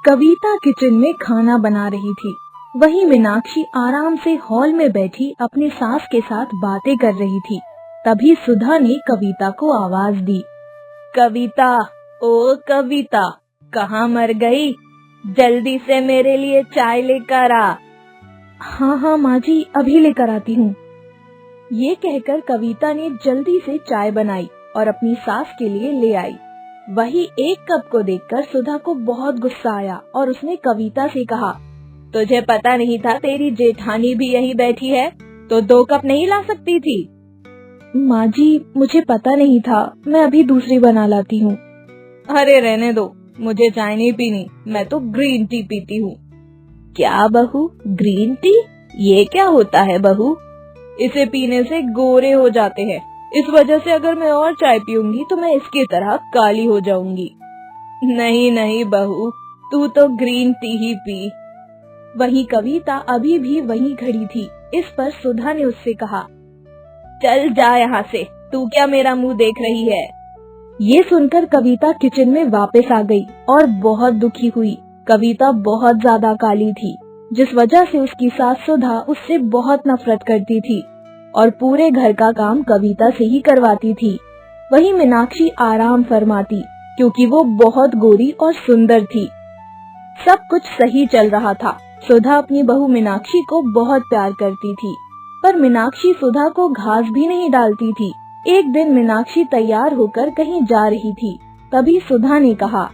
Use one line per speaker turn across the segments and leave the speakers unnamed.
कविता kitchen में खाना बना रही थी। वहीं मीनाक्षी आराम से हॉल में बैठी अपनी सास के साथ बातें कर रही थी। तभी सुधा ने कविता को आवाज दी। कविता, ओ कविता, कहाँ मर गई? जल्दी से मेरे लिए चाय लेकर आ। हाँ माँ जी, अभी लेकर आती हूँ। ये कहकर कविता ने जल्दी से चाय बनाई और अपनी सास के लिए ले आई। वही एक कप को देखकर सुधा को बहुत गुस्सा आया और उसने कविता से कहा, तुझे पता नहीं था तेरी जेठानी भी यही बैठी है, तो 2 कप नहीं ला सकती थी? माँ जी, मुझे पता नहीं था, मैं अभी दूसरी बना लाती हूँ। अरे रहने दो, मुझे चाय नहीं पीनी, मैं तो ग्रीन टी पीती हूँ। क्या बहू, ग्रीन टी? ये क्या होता है बहू? इसे पीने से गोरे हो जाते हैं। इस वजह से अगर मैं और चाय पीऊंगी तो मैं इसकी तरह काली हो जाऊंगी। नहीं नहीं बहू, तू तो ग्रीन टी ही पी। वहीं कविता अभी भी वहीं खड़ी थी। इस पर सुधा ने उससे कहा, चल जा यहाँ से, तू क्या मेरा मुंह देख रही है? ये सुनकर कविता किचन में वापस आ गई और बहुत दुखी हुई। कविता बहुत ज्यादा काली थी, जिस वजह से उसकी सास सुधा उससे बहुत नफरत करती थी और पूरे घर का काम कविता से ही करवाती थी। वहीं मीनाक्षी आराम फरमाती, क्योंकि वो बहुत गोरी और सुंदर थी। सब कुछ सही चल रहा था। सुधा अपनी बहू मीनाक्षी को बहुत प्यार करती थी, पर मीनाक्षी सुधा को घास भी नहीं डालती थी। एक दिन मीनाक्षी तैयार होकर कहीं जा रही थी। तभी सुधा ने कहा,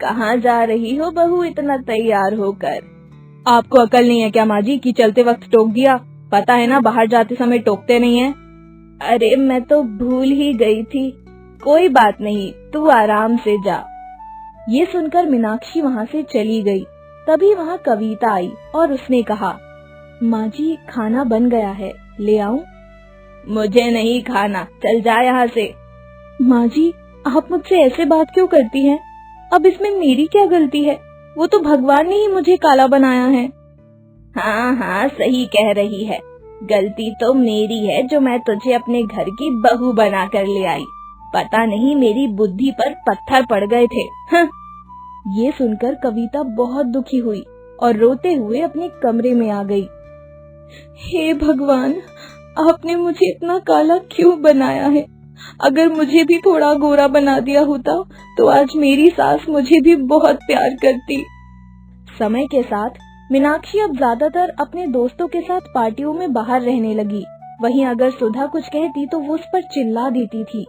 कहाँ जा रही हो बहू इतना तैयार होकर? आपको अकल नहीं है क्या माँ जी कि चलते वक्त टोक दिया? पता है ना, बाहर जाते समय टोकते नहीं है। अरे मैं तो भूल ही गई थी। कोई बात नहीं, तू आराम से जा। ये सुनकर मीनाक्षी वहाँ से चली गई। तभी वहाँ कविता आई और उसने कहा, माँ जी, खाना बन गया है, ले आऊं? मुझे नहीं खाना, चल जा यहाँ से। माँ जी, आप मुझसे ऐसे बात क्यों करती हैं? अब इसमें मेरी क्या गलती है? वो तो भगवान ने ही मुझे काला बनाया है। हाँ, सही कह रही है। गलती तो मेरी है जो मैं तुझे अपने घर की बहू बना कर ले आई। पता नहीं मेरी बुद्धि पर पत्थर पड़ गए थे। ये सुनकर कविता बहुत दुखी हुई और रोते हुए अपने कमरे में आ गई। हे भगवान, आपने मुझे इतना काला क्यों बनाया है? अगर मुझे भी थोड़ा गोरा बना दिया होता तो आज मेरी सास मुझे भी बहुत प्यार करती। समय के साथ मीनाक्षी अब ज्यादातर अपने दोस्तों के साथ पार्टियों में बाहर रहने लगी। वहीं अगर सुधा कुछ कहती तो वो उस पर चिल्ला देती थी।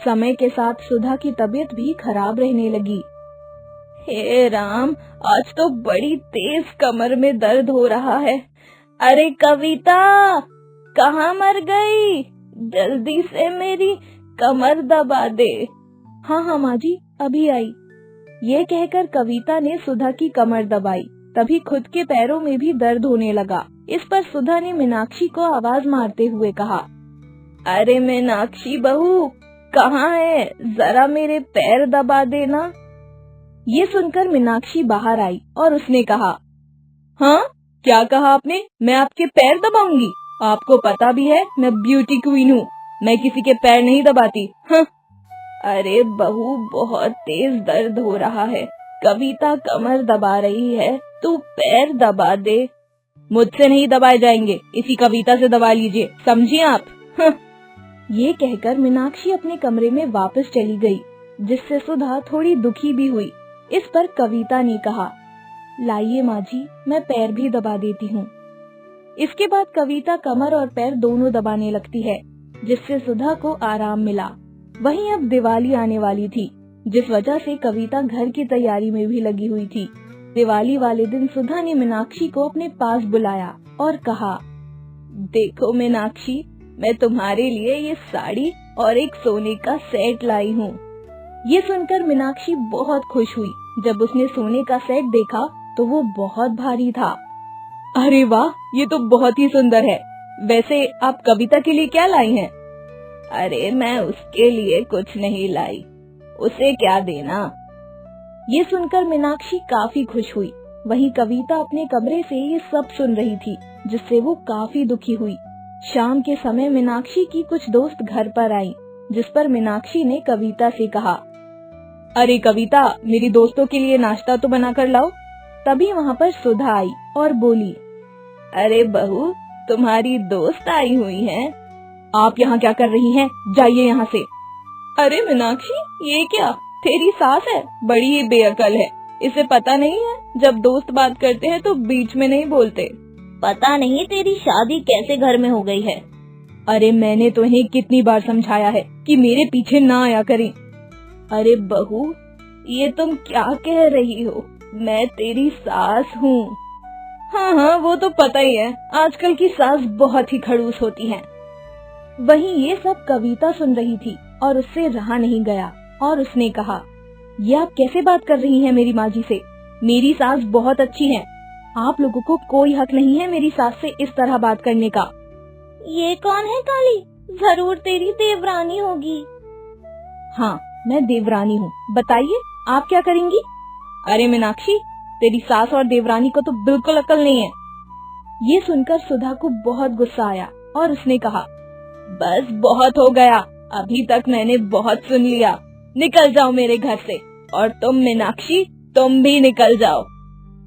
समय के साथ सुधा की तबीयत भी खराब रहने लगी। हे राम, आज तो बड़ी तेज कमर में दर्द हो रहा है। अरे कविता, कहाँ मर गई? जल्दी से मेरी कमर दबा दे। हाँ माँ जी, अभी आई। ये कहकर कविता ने सुधा की कमर दबाई। तभी खुद के पैरों में भी दर्द होने लगा। इस पर सुधा ने मीनाक्षी को आवाज मारते हुए कहा, अरे मीनाक्षी बहू, कहाँ है? जरा मेरे पैर दबा देना। ये सुनकर मीनाक्षी बाहर आई और उसने कहा, हाँ, क्या कहा आपने? मैं आपके पैर दबाऊंगी? आपको पता भी है मैं ब्यूटी क्वीन हूँ, मैं किसी के पैर नहीं दबाती। अरे बहू, बहुत तेज दर्द हो रहा है। कविता कमर दबा रही है, तू पैर दबा दे। मुझसे नहीं दबाए जाएंगे, इसी कविता से दबा लीजिए, समझिए आप। ये कहकर मीनाक्षी अपने कमरे में वापस चली गई, जिससे सुधा थोड़ी दुखी भी हुई। इस पर कविता ने कहा, लाइए माँ जी, मैं पैर भी दबा देती हूँ। इसके बाद कविता कमर और पैर दोनों दबाने लगती है, जिससे सुधा को आराम मिला। वहीं अब दिवाली आने वाली थी, जिस वजह से कविता घर की तैयारी में भी लगी हुई थी। दिवाली वाले दिन सुधा ने मीनाक्षी को अपने पास बुलाया और कहा, देखो मीनाक्षी, मैं तुम्हारे लिए ये साड़ी और एक सोने का सेट लाई हूँ। ये सुनकर मीनाक्षी बहुत खुश हुई। जब उसने सोने का सेट देखा तो वो बहुत भारी था। अरे वाह, ये तो बहुत ही सुंदर है। वैसे आप कविता के लिए क्या लाई हैं? अरे मैं उसके लिए कुछ नहीं लाई, उसे क्या देना। ये सुनकर मीनाक्षी काफी खुश हुई। वहीं कविता अपने कमरे से ये सब सुन रही थी, जिससे वो काफी दुखी हुई। शाम के समय मीनाक्षी की कुछ दोस्त घर पर आई, जिस पर मीनाक्षी ने कविता से कहा, अरे कविता, मेरी दोस्तों के लिए नाश्ता तो बना कर लाओ। तभी वहाँ पर सुधा आई और बोली, अरे बहू, तुम्हारी दोस्त आई हुई है। आप यहाँ क्या कर रही हैं? जाइए यहाँ से। अरे मीनाक्षी, ये क्या? तेरी सास है, बड़ी ही बेअकल है। इसे पता नहीं है जब दोस्त बात करते हैं तो बीच में नहीं बोलते। पता नहीं तेरी शादी कैसे घर में हो गई है। अरे मैंने तो इन्हें कितनी बार समझाया है कि मेरे पीछे ना आया करें। अरे बहू, ये तुम क्या कह रही हो? मैं तेरी सास हूँ। हाँ हाँ, वो तो पता ही है, आजकल की सास बहुत ही खड़ूस होती हैं। वहीं ये सब कविता सुन रही थी और उससे रहा नहीं गया और उसने कहा, ये आप कैसे बात कर रही हैं मेरी माँ जी से? मेरी सास बहुत अच्छी है। आप लोगों को कोई हक नहीं है मेरी सास से इस तरह बात करने का। ये कौन है काली? जरूर तेरी देवरानी होगी। हाँ, मैं देवरानी हूँ। बताइए, आप क्या करेंगी? अरे मीनाक्षी, तेरी सास और देवरानी को तो बिल्कुल अक्ल नहीं है। ये सुनकर सुधा को बहुत गुस्सा आया और उसने कहा, बस बहुत हो गया, अभी तक मैंने बहुत सुन लिया। निकल जाओ मेरे घर से। और तुम मीनाक्षी, तुम भी निकल जाओ।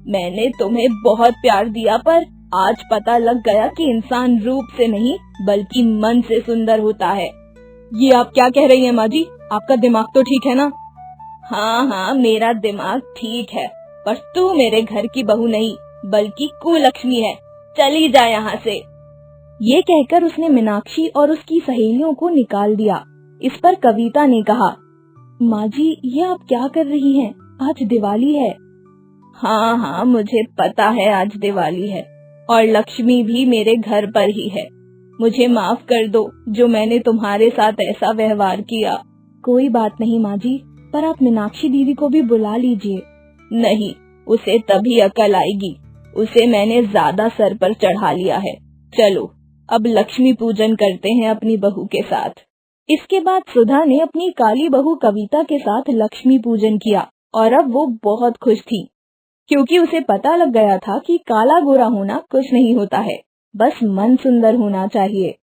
मैंने तुम्हें बहुत प्यार दिया, पर आज पता लग गया कि इंसान रूप से नहीं बल्कि मन से सुंदर होता है। ये आप क्या कह रही हैं माँ जी? आपका दिमाग तो ठीक है ना? हाँ हाँ, मेरा दिमाग ठीक है, पर तू मेरे घर की बहू नहीं बल्कि कुलक्ष्मी है। चली जा यहाँ से। ये कहकर उसने मीनाक्षी और उसकी सहेलियों को निकाल दिया। इस पर कविता ने कहा, माँ जी, ये आप क्या कर रही हैं? आज दिवाली है। हाँ हाँ, मुझे पता है आज दिवाली है और लक्ष्मी भी मेरे घर पर ही है। मुझे माफ कर दो जो मैंने तुम्हारे साथ ऐसा व्यवहार किया। कोई बात नहीं माँ जी, पर आप मीनाक्षी दीदी को भी बुला लीजिए। नहीं, उसे तभी अकल आएगी। उसे मैंने ज्यादा सर पर चढ़ा लिया है। चलो अब लक्ष्मी पूजन करते हैं अपनी बहू के साथ। इसके बाद सुधा ने अपनी काली बहू कविता के साथ लक्ष्मी पूजन किया और अब वो बहुत खुश थी, क्योंकि उसे पता लग गया था कि काला गोरा होना कुछ नहीं होता है, बस मन सुंदर होना चाहिए।